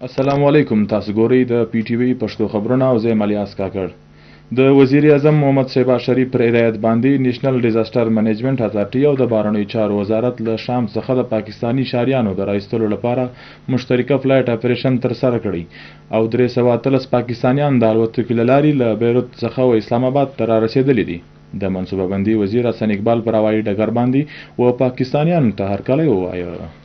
السلام علیکم. تاسو ګورئ د پی ټی وی پښتو خبرونه او زه الیاس کاکړ. د وزیر اعظم محمد شهباز شریف پر هدایت باندې نېشنل ډیزاستر مینجمنټ اتارټي او د بهرنیو چارو وزارت له شام څخه د پاکستانی شاریانو د راایستلو لپاره مشترکه فلایټ اپریشن ترسره کړی او 313 پاکستانیان د الوتکې له لارې له بیروت څخه و اسلام آباد ته رارسېدلي دي. د منصوبه بندي وزیر حسن اقبال پر هوایي ډګر باندې و پاکستانیانو ته هرکلی ووایه.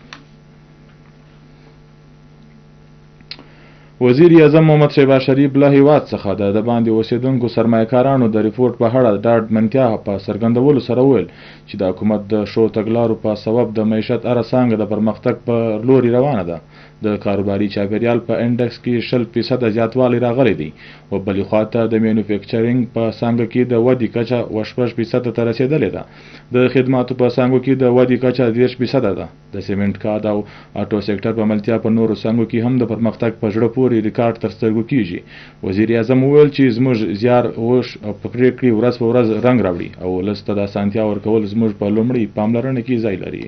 وزیر اعظم محمد شهباز شریف له هیواد څخه د باندې اوسیدونکو سرمایه‌کارانو د ریپورت په اړه ډاډمنتیا په څرګندولو سره وویل چې د حکومت د شو تګلارو په سبب د معیشت هره څانګه د پرمختګ په لوري روانه ده. د کاروباري چاپیریال په انډکس کې 60% زیاتوالی راغلی دی او بلې خواته د مینوفیکچرینګ په څانګه کې د ودې کچه 16% ته رسیدلې ده. د خدماتو په څانګو کې د ودې کچه 30% ده. د سیمنټ کاد او اټو سکتور په ملتیا په نورو څانګو کې هم د پرمختګ په زړه پورې ریکارډ تر سترګو کیږي. وزیر اعظم وویل چې زموږ زیار اوش او پریکړې ورځ په ورځ رنګ راوړي او ولس ته د اسانتیا ورکول زموږ په لومړۍ پاملرنه کې ځای لري.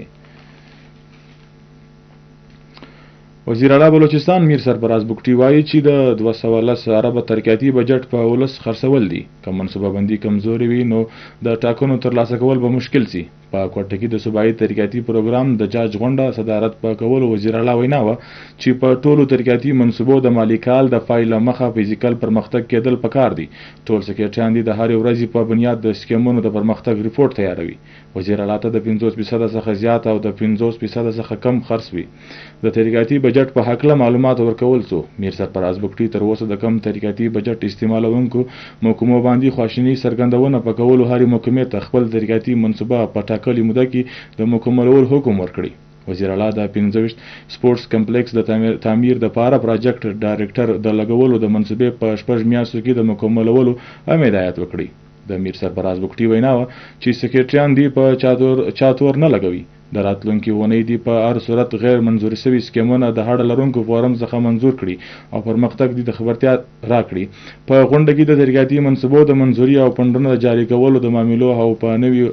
وزیر اعلی بلوچستان میر سرفراز بگټي وایي چې د 210 اربه ترقیاتي بجټ په ولس خرڅول دي. که منصوبه بندي کمزوري وي نو د ټاکنو ترلاسه کول به مشکل سي. په کوټه کې د صوبایي ترقیاتي پروګرام د جاج غونډه صدارت په کولو وزیر اعلی وینا وه چې په ټولو ترقیاتي منصوبو د مالي کال د فایل مخه فزیکل پرمختګ کېدل پکار دي. ټول سکرټریان دي د هرې ورځې په بنیاد د سکیمونو د پرمختګ ریپورت تیاروي. وزیر اعلی ته د 50% څخه زیات او د 50% څخه کم خرڅ وي. د ترقیاتي بجټ په هکله معلومات ورکول څو میر سرفراز بگټي تر اوسه د کم ترقیاتي بجټ استعمالونکو محکمو باندې خواشیني څرګندونه په کولو هرې محکمې ته خپل ترقیاتي منصوبه په ټاکلې موده کې د مکملولو حکم ورکړي. وزیر اعلی د 25 سپورټس کمپلیکس د تعمیر د پاره پروجیکټ ډایریکټر د لګولو د منصوبې په 6 میاشتو کې د مکملولو هم هدایت وکړي. د میر سرفراز بگټي وینا وه چې سکرټریان دی په چاتور نه لګوي. د راتلونکي اونۍ دی په هر صورت غیر منظوري شوي سکیمونه د هډه لرونکو فورم څخه منظور کړي او پرمختګ دی د خبرتیا راکړي. په غونډه کې د ترقیاتي منصوبو د منظوري او پنډونو د جاري کولو د معاملو او په نوي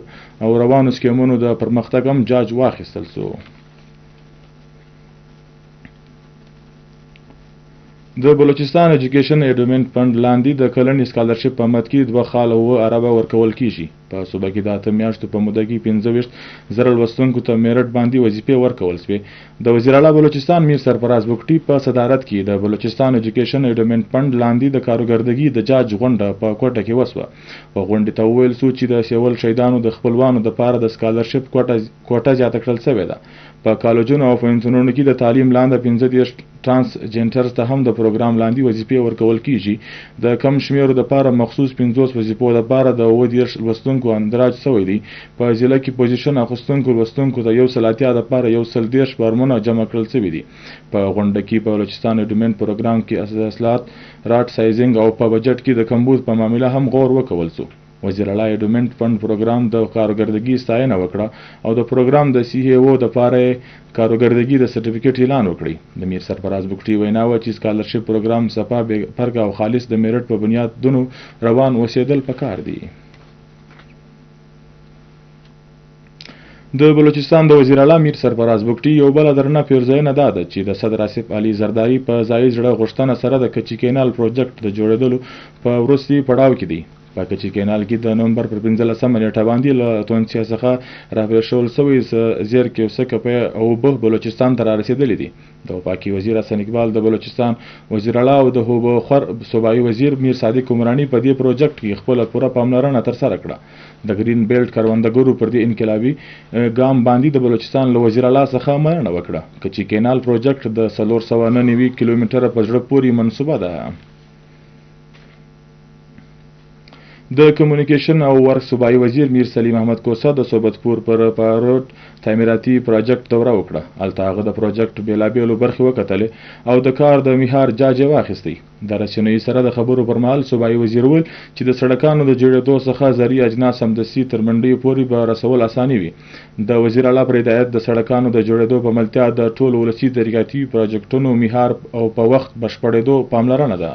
او روانو سکیمونو د پرمختګ هم جاج واخیستل سو. د بلوچستان ایجوکیشن ایډومنټ فند لاندې د کلنې سکالرشپ په مد کې 2.7 اربه ورکول کیږي. په صوبه کې د 8 میاشتو په موده کې 25,000 لوستونکو ته میرټ باندې وظیفې ورکول شوې. د وزیر اعلی بلوچستان میر سرفراز بگټي په صدارت کې د بلوچستان ایجوکیشن ایډومنټ فند لاندې د کارګردګي د جاج غونډه په کوټه کې وسوه. په غونډې ته وویل سو چې د سیول شهیدانو د خپلوانو د پاره د سکالرشپ کوټه زیاته کړل شوې ده. په کالجونو او پوهنتونونو کې د تعلیم لاندې 15 ټرانسجنډرز ته هم د پروګرام لاندې وظیفې ورکول کیږي. د کم شمیرو د پاره مخصوص 50 وظیفو د پاره د 20 لوستونکو اندراج شوی دی. په ضلع کې پوزیشن اخیستونکو لوستونکو ته 180 د پاره 130 فارمونه جمع کړل شوي دي. په غونډه کې په بلوچستان ایډومنټ پروګرام کې اصلاحات راټ سایزینګ او په بجټ کې د کمبود په معاملې هم غور وکول شو. وزیر اعلی ایډومنټ فند پروګرام د کارګردګي ستاینه وکړه او د پروګرام د سی ای او د پاره کارګردګي د سرټیفیکیټ اعلان وکړي. د میر سرفراز بگټي وینا وه چې سکالرشپ پروګرام صفا فرق او خالص د میرټ په بنیاد دونو روان اوسېدل پکار دي. د بلوچستان د وزیر اعلی میر سرفراز بگټي یو بل درنه پیرزوینه دا ده چې د صدر آصف علي زرداری په ځای زړه غوښتنه سره د کچي کینال پروجیکټ د جوړېدلو په وروستي پړاو کې دی. په کچي کینال کې د نومبر پر 15 نیټه باندې له تونسیا څخه رابر شول سوی زیر کیوسک په او به بلوچستان ته رسیدلې دي. د وفاقي وزیر حسن اقبال د بلوچستان وزیر اعلی او د هوبو خر صوبایي وزیر میر صادق عمرانی په دې پروجیکټ کې خپل پوره پاملرنه ترسره کړه. د گرین بیلټ کروندګرو پر دې انقلابي ګام باندې د بلوچستان له وزیر اعلی څخه مننه وکړه. کچي کینال پروجیکټ د 499 کیلومتره په زړه پورې منصوبه ده. د کمیونیکیشن او ورک صوبایي وزیر میر سلیم احمد کوسه د صوبتپور پر روډ تعمیراتي پروجیکټ دوره وکړه. هلته هغه د پروجیکټ بیلابیلو برخې وکتلې او د کار د مهار جاج یې واخیستی. د رسنیو سره د خبرو پر مهال صوبایي وزیر وویل چې د سړکانو د جوړېدو څخه زرعي اجناس همدستي تر منډیو پورې به رسول اساني وي. د وزیر اعلی پر هدایت د سړکانو د جوړېدو په ملتیا د ټولو ولسي ترقیاتي پروجیکټونو مهار او په وخت بشپړېدو پاملرنه ده.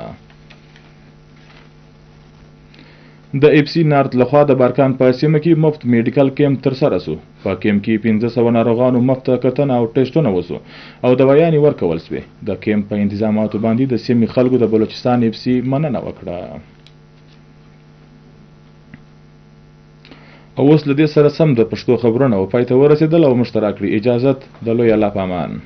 د اف سی نارت لخوا د بارکان په سیمه کې مفت میډیکل کیمپ ترسره سو. په کیمپ کې 1500 ناروغانو مفت کتنه او ټیسټونه وسو او دوايانې ورکول شوې. د کیمپ په انتظاماتو باندې د سیمې خلکو د بلوچستان اف سی مننه وکړه. او اوس له دې سره سم د پښتو خبرونه او پای ته ورسېدل او مشترک کړي. اجازت د لوی الله په امان.